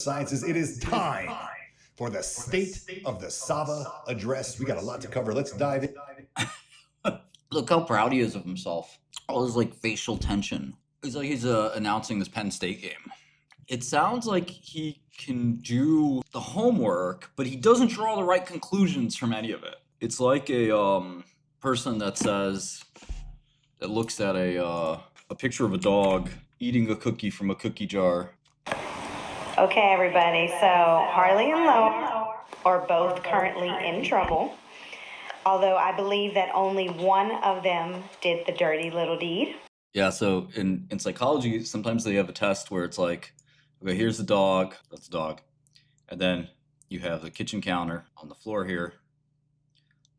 Sciences, it is time for the State of the SAVA address. We got a lot to cover. Let's dive in. Look how proud he is of himself. All his like facial tension. It's like he's announcing this Penn State game. It sounds like he can do the homework, but he doesn't draw the right conclusions from any of it. It's like a person that looks at a picture of a dog eating a cookie from a cookie jar. Okay, everybody, so Harley and Lowe are both currently in trouble, although I believe that only one of them did the dirty little deed. Yeah, so in psychology, sometimes they have a test where it's like, okay, here's the dog, that's the dog. And then you have the kitchen counter on the floor here.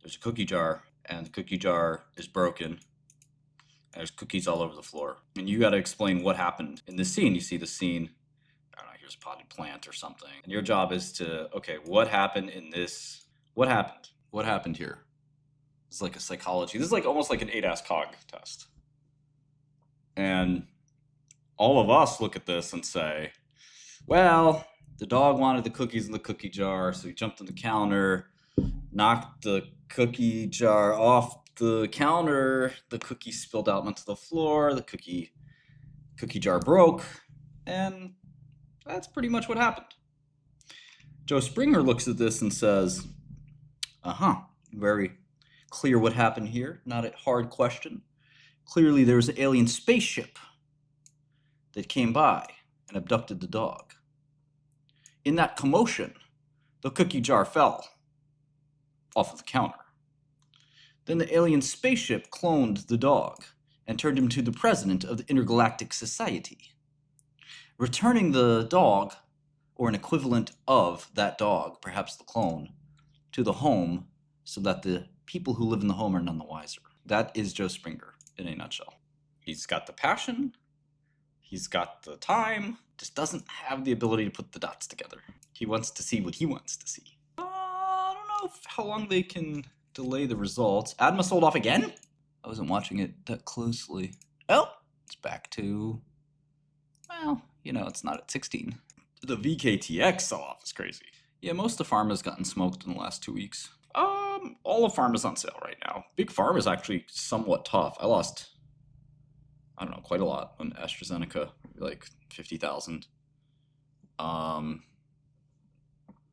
There's a cookie jar, and the cookie jar is broken. There's cookies all over the floor. And you got to explain what happened in this scene. You see the scene. A potted plant or something. And your job is to, okay, what happened in this? What happened? What happened here? It's like a psychology. This is like almost like an ADAS-COG test. And all of us look at this and say, well, the dog wanted the cookies in the cookie jar, so he jumped on the counter, knocked the cookie jar off the counter, the cookie spilled out onto the floor, the cookie jar broke, and that's pretty much what happened. Joe Springer looks at this and says, very clear what happened here. Not a hard question. Clearly there was an alien spaceship that came by and abducted the dog. In that commotion, the cookie jar fell off of the counter. Then the alien spaceship cloned the dog and turned him to the president of the Intergalactic Society, returning the dog, or an equivalent of that dog, perhaps the clone, to the home so that the people who live in the home are none the wiser. That is Joe Springer in a nutshell. He's got the passion, he's got the time, just doesn't have the ability to put the dots together. He wants to see what he wants to see. I don't know how long they can delay the results. Adma sold off again? I wasn't watching it that closely. Oh, it's back to, well, you know, it's not at 16. The VKTX sell-off is crazy. Yeah, most of pharma's gotten smoked in the last 2 weeks. All of pharma's on sale right now. Big pharma is actually somewhat tough. I lost, I don't know, quite a lot on AstraZeneca, like 50,000.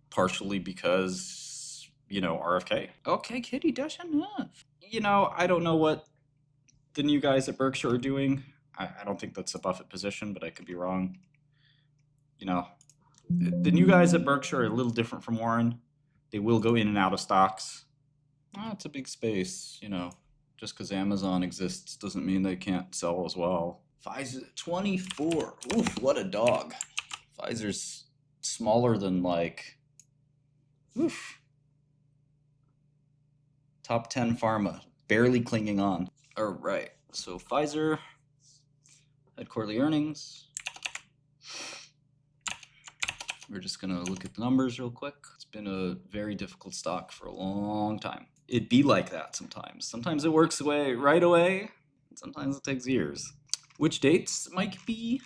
Partially because, you know, RFK. Okay, kitty, dash enough. You know, I don't know what the new guys at Berkshire are doing. I don't think that's a Buffett position, but I could be wrong. You know, the new guys at Berkshire are a little different from Warren. They will go in and out of stocks. It's a big space, you know. Just because Amazon exists doesn't mean they can't sell as well. Pfizer 24. Oof, what a dog. Pfizer's smaller than like, oof. Top 10 pharma, barely clinging on. All right, so Pfizer had quarterly earnings. We're just gonna look at the numbers real quick. It's been a very difficult stock for a long time. It'd be like that sometimes. Sometimes it works right away, and sometimes it takes years. Which dates might be?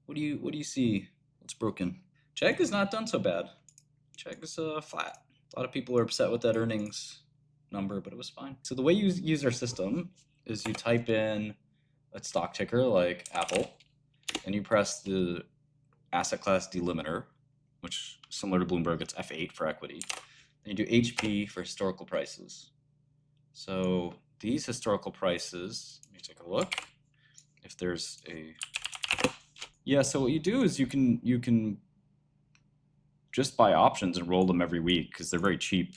What do you see? What's broken? CHEGG is not done so bad. CHEGG is flat. A lot of people are upset with that earnings number, but it was fine. So the way you use our system is you type in a stock ticker like Apple, and you press the asset class delimiter, which similar to Bloomberg, it's F8 for equity. And you do HP for historical prices. So these historical prices, let me take a look. If there's a, yeah, so what you do is you can just buy options and roll them every week because they're very cheap.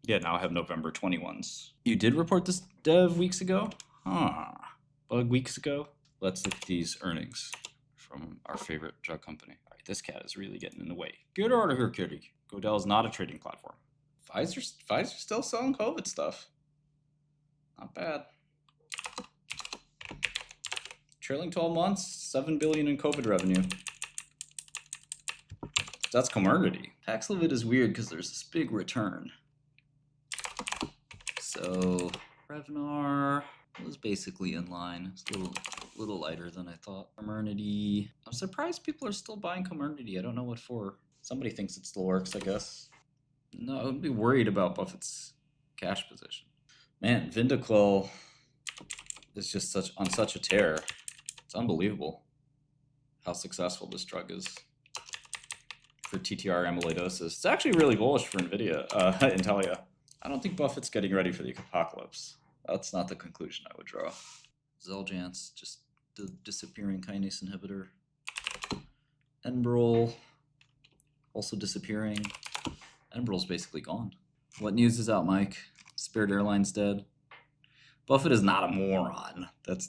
Yeah, now I have November 21s. You did report this dev weeks ago? Bug weeks ago? Let's look at these earnings from our favorite drug company. All right, this cat is really getting in the way. Get out of here, kitty. Godell is not a trading platform. Pfizer's still selling COVID stuff. Not bad. Trailing 12 months, 7 billion in COVID revenue. That's Comirnaty. Paxlovid is weird because there's this big return. So Prevnar was basically in line. It's a little little lighter than I thought. Commodity. I'm surprised people are still buying commodity. I don't know what for. Somebody thinks it still works, I guess. No, I would be worried about Buffett's cash position. Man, 𝗣𝗏𝗀 is just on such a tear. It's unbelievable how successful this drug is for TTR amyloidosis. It's actually really bullish for NVIDIA, Intellia. I don't think Buffett's getting ready for the apocalypse. That's not the conclusion I would draw. Xeljanz, just the disappearing kinase inhibitor. Enbrel, also disappearing. Enbrel's basically gone. What news is out, Mike? Spirit Airlines dead. Buffett is not a moron. That's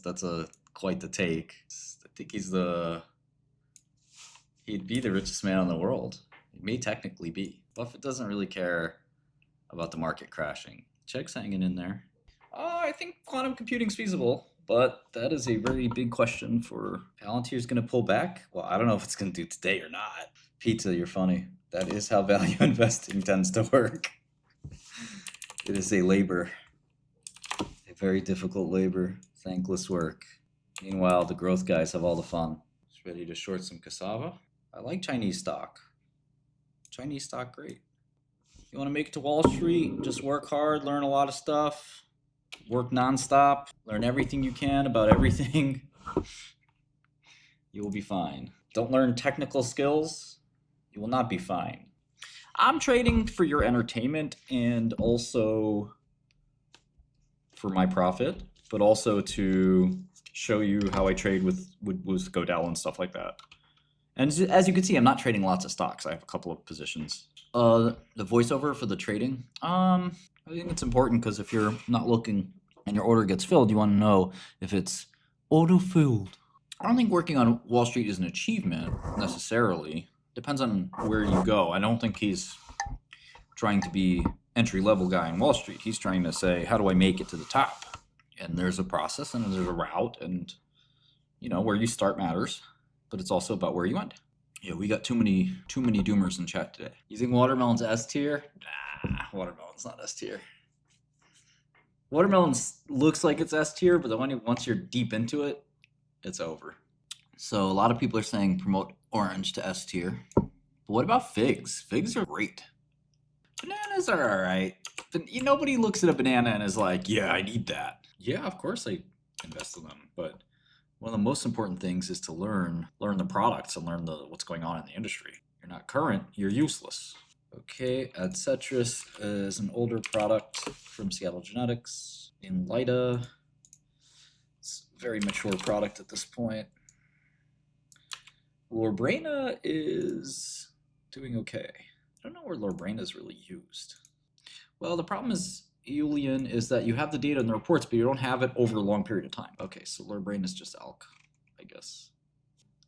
quite the take. I think he'd be the richest man in the world. He may technically be. Buffett doesn't really care about the market crashing. CHEGG's hanging in there. I think quantum computing's feasible, but that is a very big question for Palantir's going to pull back. Well, I don't know if it's going to do today or not. Pizza, you're funny. That is how value investing tends to work. It is a labor, a very difficult labor, thankless work. Meanwhile, the growth guys have all the fun. Just ready to short some Cassava. I like Chinese stock. Chinese stock, great. You want to make it to Wall Street, just work hard, learn a lot of stuff, work nonstop, learn everything you can about everything. You will be fine. Don't learn technical skills, you will not be fine. I'm trading for your entertainment and also for my profit, but also to show you how I trade with Godel and stuff like that. And as you can see, I'm not trading lots of stocks. I have a couple of positions. The voiceover for the trading. I think it's important because if you're not looking and your order gets filled, you want to know if it's auto-filled. I don't think working on Wall Street is an achievement necessarily. Depends on where you go. I don't think he's trying to be entry-level guy on Wall Street. He's trying to say, how do I make it to the top? And there's a process and there's a route, and you know where you start matters, but it's also about where you end. Yeah, we got too many doomers in chat today. You think watermelon's S tier? Nah, watermelon's not S tier. Watermelon looks like it's S tier, but once you're deep into it, it's over. So a lot of people are saying promote orange to S tier. But what about figs? Figs are great. Bananas are all right. But nobody looks at a banana and is like, yeah, I need that. Yeah, of course I invest in them. But one of the most important things is to learn the products and learn what's going on in the industry. You're not current, you're useless. Okay, Adcetris is an older product from Seattle Genetics. 𝗓𝗏𝗏, it's a very mature product at this point. Lorbrena is doing okay. I don't know where Lorbrena is really used. Well, the problem is Julian is that you have the data in the reports, but you don't have it over a long period of time. Okay, so Lorbrena is just ALK, I guess.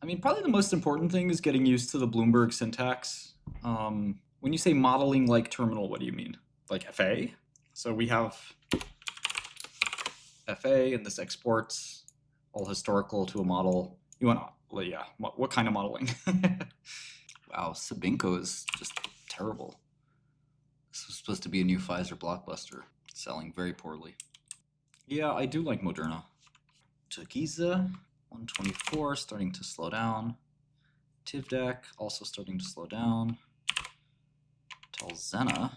I mean, probably the most important thing is getting used to the Bloomberg syntax. When you say modeling like terminal, what do you mean? Like FA? So we have FA and this exports all historical to a model. You want to, well, yeah, what kind of modeling? Wow, Sabinco is just terrible. This was supposed to be a new Pfizer blockbuster, selling very poorly. Yeah, I do like Moderna. Tequiza, 124, starting to slow down. Tivdak, also starting to slow down. Talzena,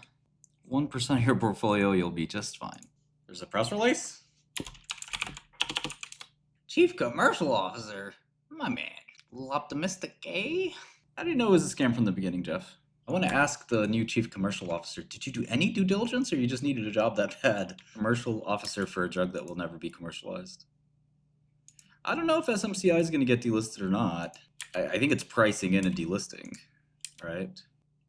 1% of your portfolio, you'll be just fine. There's a press release? Chief Commercial Officer, my man. A little optimistic, eh? How do you know it was a scam from the beginning, Jeff? I want to ask the new Chief Commercial Officer, did you do any due diligence or you just needed a job that bad? Commercial Officer for a drug that will never be commercialized. I don't know if SMCI is going to get delisted or not. I think it's pricing in a delisting, right?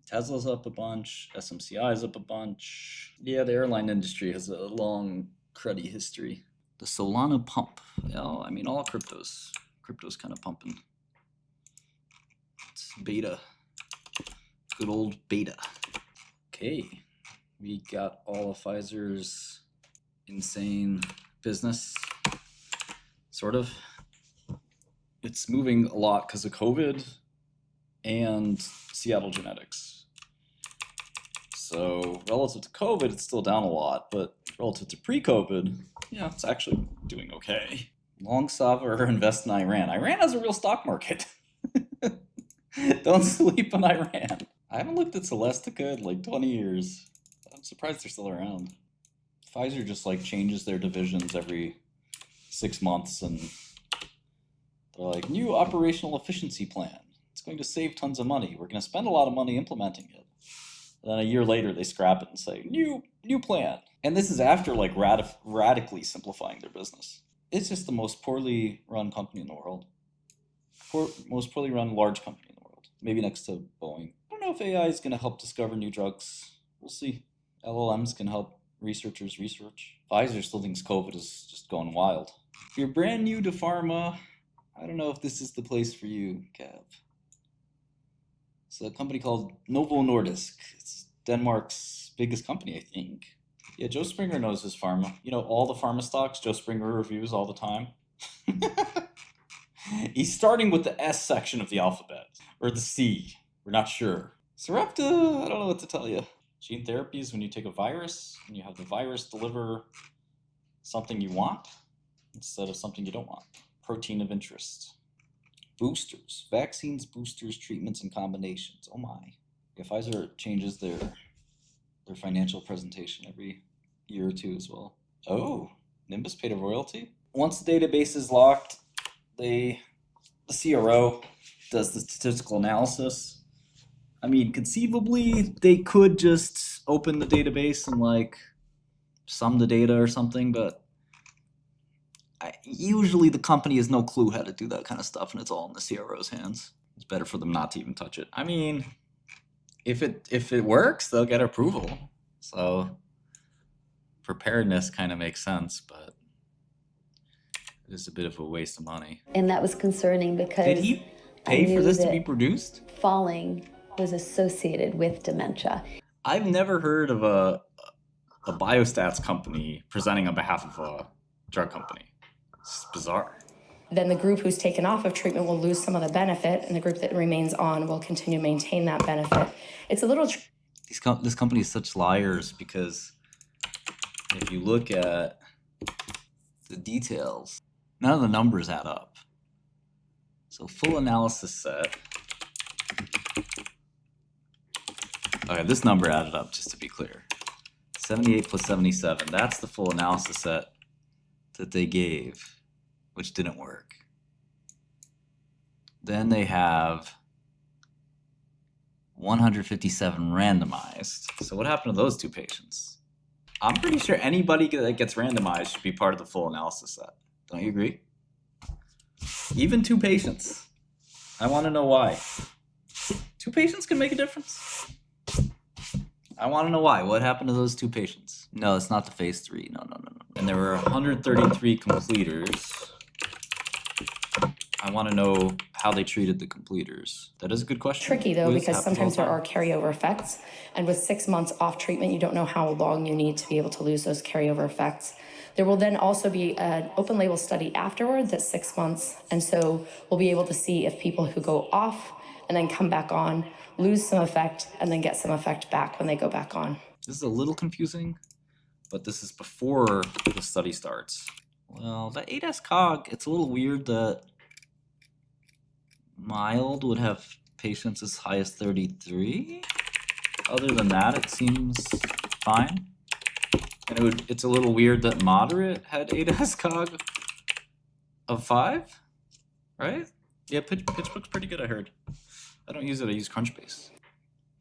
Tesla's up a bunch, SMCI's up a bunch. Yeah, the airline industry has a long, cruddy history. The Solana pump. Well, I mean, all crypto's kind of pumping. It's beta. Good old beta. Okay, we got all of Pfizer's insane business, sort of. It's moving a lot because of COVID and Seattle Genetics. So relative to COVID, it's still down a lot, but relative to pre-COVID, yeah, it's actually doing okay. Long SAVA or invest in Iran. Iran has a real stock market. Don't sleep on Iran. I haven't looked at Celestica in like 20 years. I'm surprised they're still around. Pfizer just like changes their divisions every 6 months, and they're like, new operational efficiency plan. It's going to save tons of money. We're going to spend a lot of money implementing it. And then a year later, they scrap it and say, new plan. And this is after like radically simplifying their business. It's just the most poorly run company in the world. Most poorly run large company in the world. Maybe next to Boeing. I don't know if AI is going to help discover new drugs. We'll see. LLMs can help researchers research. Pfizer still thinks COVID is just going wild. If you're brand new to pharma, I don't know if this is the place for you, Cav. It's a company called Novo Nordisk. It's Denmark's biggest company, I think. Yeah, Joe Springer knows his pharma. You know, all the pharma stocks Joe Springer reviews all the time. He's starting with the S section of the alphabet, or the C. We're not sure. Sarepta, I don't know what to tell you. Gene therapy is when you take a virus and you have the virus deliver something you want instead of something you don't want. Protein of interest. Boosters, vaccines, boosters, treatments, and combinations. Oh my. Yeah, Pfizer changes their financial presentation every year or two as well. Oh, Nimbus paid a royalty? Once the database is locked, the CRO does the statistical analysis. I mean, conceivably, they could just open the database and like sum the data or something, but usually the company has no clue how to do that kind of stuff, and it's all in the CRO's hands. It's better for them not to even touch it. I mean, if it works, they'll get approval. So preparedness kind of makes sense, but it is a bit of a waste of money. And that was concerning because did he pay for this to be produced? Falling was associated with dementia. I've never heard of a biostats company presenting on behalf of a drug company. It's bizarre. Then the group who's taken off of treatment will lose some of the benefit, and the group that remains on will continue to maintain that benefit. It's a little... This company is such liars, because if you look at the details, none of the numbers add up. So full analysis set. Okay, this number added up, just to be clear. 78 plus 77, that's the full analysis set that they gave, which didn't work. Then they have 157 randomized. So what happened to those two patients? I'm pretty sure anybody that gets randomized should be part of the full analysis set. Don't you agree? Even 2 patients. I want to know why. 2 patients can make a difference. I want to know why. What happened to those 2 patients? No, it's not the phase 3. No. And there were 133 completers. I want to know how they treated the completers. That is a good question. Tricky, though, because sometimes there are carryover effects. And with 6 months off treatment, you don't know how long you need to be able to lose those carryover effects. There will then also be an open label study afterwards at 6 months. And so we'll be able to see if people who go off and then come back on lose some effect and then get some effect back when they go back on. This is a little confusing, but this is before the study starts. Well, the 8S-COG, it's a little weird that mild would have patients as high as 33. Other than that, it seems fine. And it's a little weird that moderate had 8S-COG of 5, right? Yeah, PitchBook's pretty good, I heard. I don't use it, I use Crunchbase.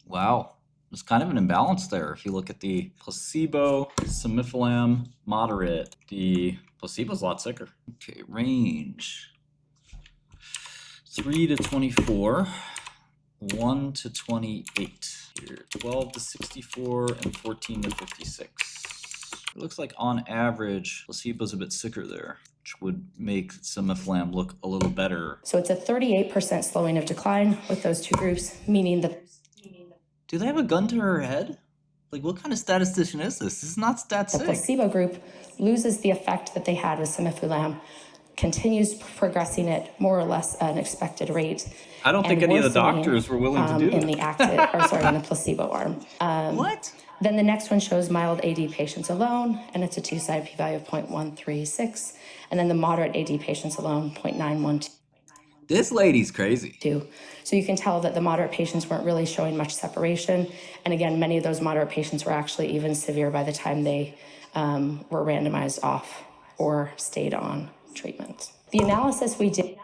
Wow, there's kind of an imbalance there. If you look at the placebo, cemiflulam, moderate, the placebo's a lot sicker. Okay, range. 3 to 24, 1 to 28. Here, 12 to 64, and 14 to 56. It looks like on average, placebo's a bit sicker there, which would make cemiflulam look a little better. So it's a 38% slowing of decline with those 2 groups, meaning that... Do they have a gun to her head? Like, what kind of statistician is this? This is not stat sig. The placebo group loses the effect that they had with cemiflulam continues progressing at more or less an expected rate. I don't think any of the doctors were willing to do in the in the placebo arm. What? Then the next one shows mild AD patients alone, and it's a two-sided p-value of 0.136. And then the moderate AD patients alone, 0.912. This lady's crazy. So you can tell that the moderate patients weren't really showing much separation. And again, many of those moderate patients were actually even severe by the time they were randomized off or stayed on treatment. The analysis we did...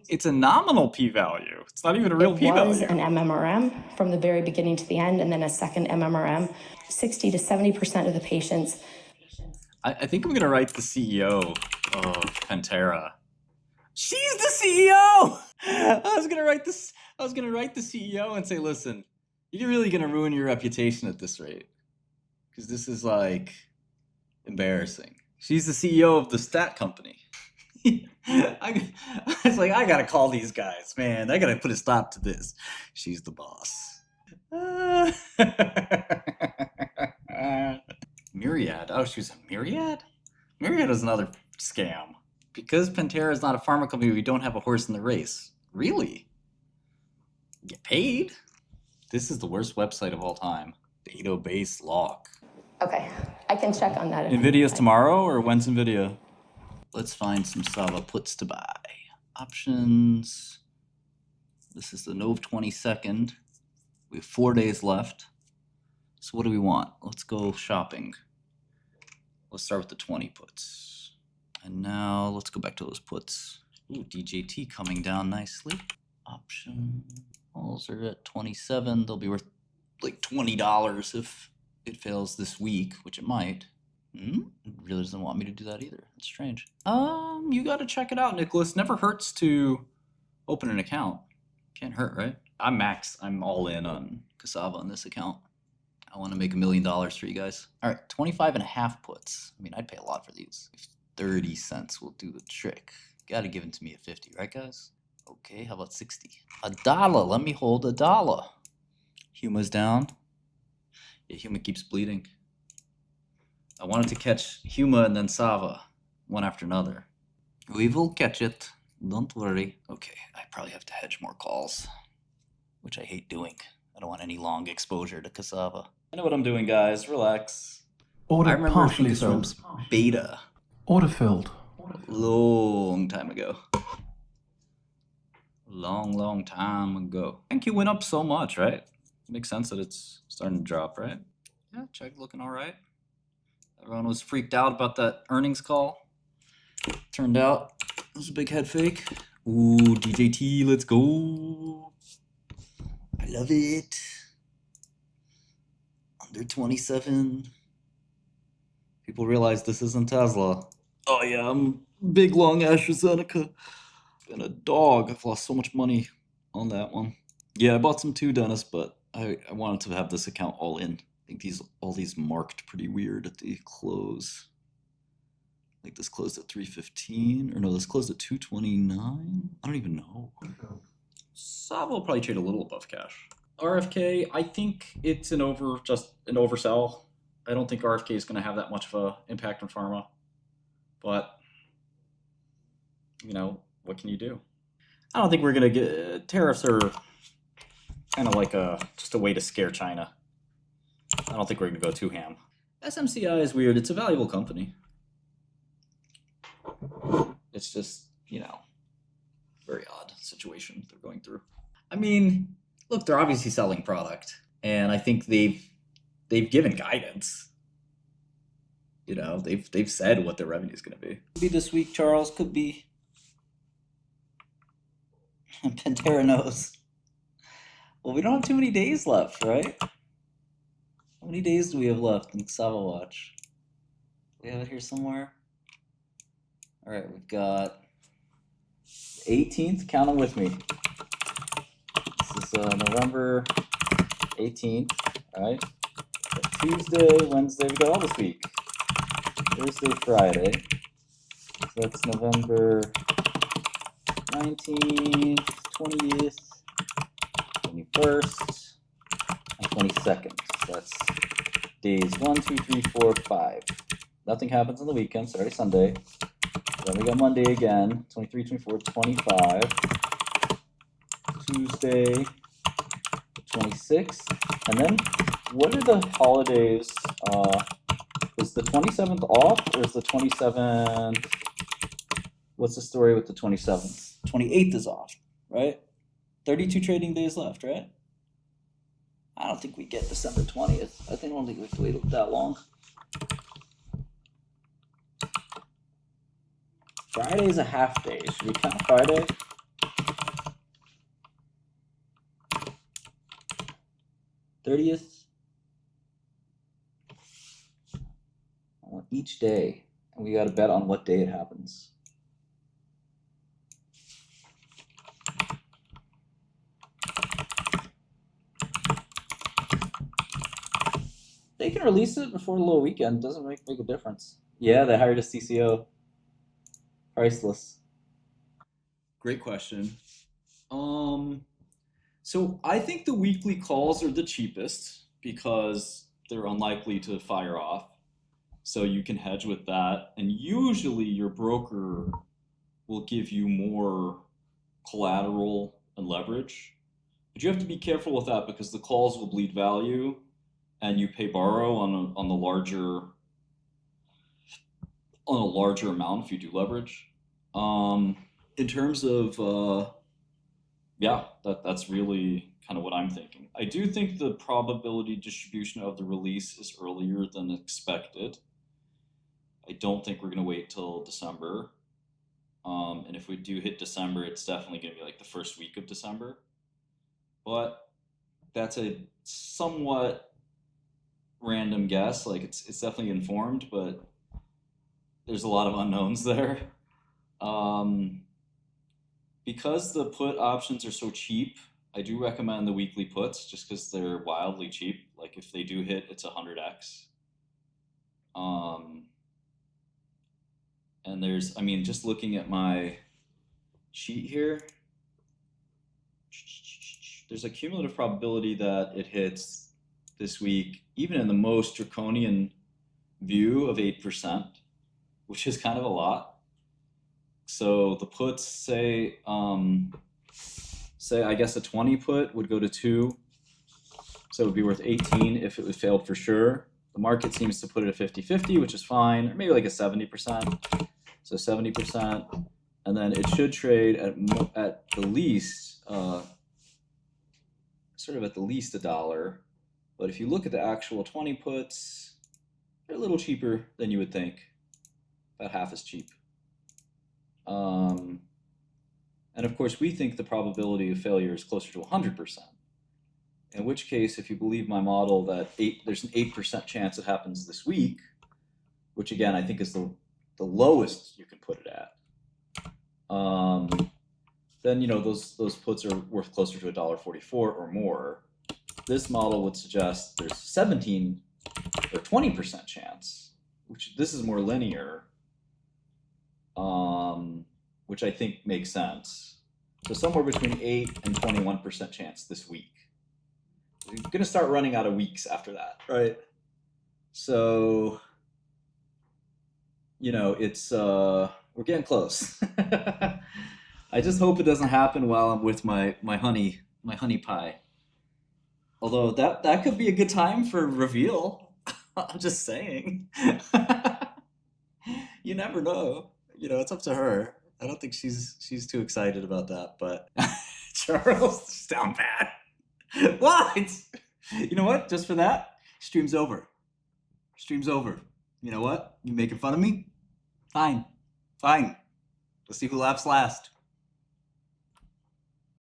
It's a nominal p-value. It's not even a real p-value. It was an MMRM from the very beginning to the end, and then a second MMRM. 60 to 70% of the patients. I think I'm going to write the CEO of Pantera. She's the CEO! I was going to write the CEO and say, listen, you're really going to ruin your reputation at this rate. Because this is, like, embarrassing. She's the CEO of the stat company. I was like, I gotta call these guys, man. I gotta put a stop to this. She's the boss. Myriad. Oh, she was a Myriad? Myriad is another scam. Because Pantera is not a pharma company, we don't have a horse in the race. Really? Get paid? This is the worst website of all time. Database lock. Okay, I can check on that. NVIDIA's tomorrow, or when's NVIDIA? Let's find some SAVA puts to buy. Options. This is the Nov 22nd. We have 4 days left. So what do we want? Let's go shopping. Let's start with the 20 puts. And now let's go back to those puts. Ooh, DJT coming down nicely. Option. Calls are at 27. They'll be worth like $20 if it fails this week, which it might. It really doesn't want me to do that either. It's strange. You gotta check it out, Nicholas. Never hurts to open an account. Can't hurt, right? I'm max. I'm all in on Cassava on this account. I want to make $1 million for you guys. All right, 25.5 puts. I mean, I'd pay a lot for these. 30 cents will do the trick. Gotta give it to me at 50, right, guys? Okay, how about 60? $1. Let me hold $1. Huma's down. Yeah, Huma keeps bleeding. I wanted to catch Huma and then Sava, one after another. We will catch it. Don't worry. Okay, I probably have to hedge more calls, which I hate doing. I don't want any long exposure to Cassava. I know what I'm doing, guys. Relax. Order I remember partially this from filled. beta. Order filled. Long time ago. Long time ago. Thank you went up so much, right? Makes sense that it's starting to drop, right? Yeah, CHEGG looking all right. Everyone was freaked out about that earnings call. Turned out it was a big head fake. Ooh, DJT, let's go. I love it. Under 27. People realize this isn't Tesla. Oh yeah, I'm big long AstraZeneca. And a dog. I've lost so much money on that one. Yeah, I bought some too, Dennis, but I wanted to have this account all in. I think all these marked pretty weird at the close. Like this closed at 315, or no, this closed at 229. I don't even know. SAVA will probably trade a little above cash. RFK, I think it's an oversell. I don't think RFK is going to have that much of an impact on pharma. But you know, what can you do? I don't think we're going to get tariffs are kind of like just a way to scare China. I don't think we're going to go too ham. SMCI is weird. It's a valuable company. It's just, you know, very odd situation they're going through. I mean, look, they're obviously selling product, and I think they've given guidance. You know, they've said what their revenue is going to be. Could be this week, Charles. Could be. Pantera knows. Well, we don't have too many days left, right? How many days do we have left in Cassava Watch? We have it here somewhere. All right, we've got 18th. Count them with me. This is November 18th. All right. Tuesday, Wednesday. We got all this week. Thursday, Friday. So that's November 19th, 20th, 21st, and 22nd. So that's days 1, 2, 3, 4, 5. Nothing happens on the weekend. Saturday, Sunday. Then we got Monday again, 23, 24, 25. Tuesday, 26th. And then what are the holidays? Is the 27th off or is the 27th? What's the story with the 27th? 28th is off, right? 32 trading days left, right? I don't think we get December 20th. I don't think we have to wait that long. Friday is a half day. Should we count Friday? '30th. I want each day, and we got to bet on what day it happens. They can release it before the little weekend. Doesn't make a difference. Yeah, they hired a CCO. Priceless. Great question. So I think the weekly calls are the cheapest because they're unlikely to fire off. So you can hedge with that. And usually your broker will give you more collateral and leverage. But you have to be careful with that because the calls will bleed value and you pay borrow on a larger amount if you do leverage. In terms of yeah, that's really kind of what I'm thinking. I do think the probability distribution of the release is earlier than expected. I don't think we're going to wait till December. And if we do hit December, it's definitely going to be like the first week of December. But that's a somewhat random guess. Like it's definitely informed, but there's a lot of unknowns there. Because the put options are so cheap, I do recommend the weekly puts just because they're wildly cheap. Like if they do hit, it's 100x. And there's, I mean, just looking at my sheet here, there's a cumulative probability that it hits this week, even in the most draconian view of 8%, which is kind of a lot. So the puts say I guess a 20 put would go to 2, so it would be worth 18 if it would failed for sure. The market seems to put it at 50-50, which is fine, or maybe like a 70%. So 70%, and then it should trade at the least, sort of at the least $1. But if you look at the actual 20 puts, they're a little cheaper than you would think, about half as cheap. And of course, we think the probability of failure is closer to 100%. In which case, if you believe my model that there's an 8% chance it happens this week, which again I think is the lowest you can put it at, then you know those puts are worth closer to $1.44 or more. This model would suggest there's 17 or 20% chance, which this is more linear. Which I think makes sense. So somewhere between 8 and 21% chance this week. We're going to start running out of weeks after that, right? So, you know, it's we're getting close. I just hope it doesn't happen while I'm with my honey pie. Although that could be a good time for reveal. I'm just saying. You never know. You know, it's up to her. I don't think she's too excited about that, but Charles, sound bad. What? You know what? Just for that, stream's over. Stream's over. You know what? You making fun of me? Fine. Let's see who laughs last.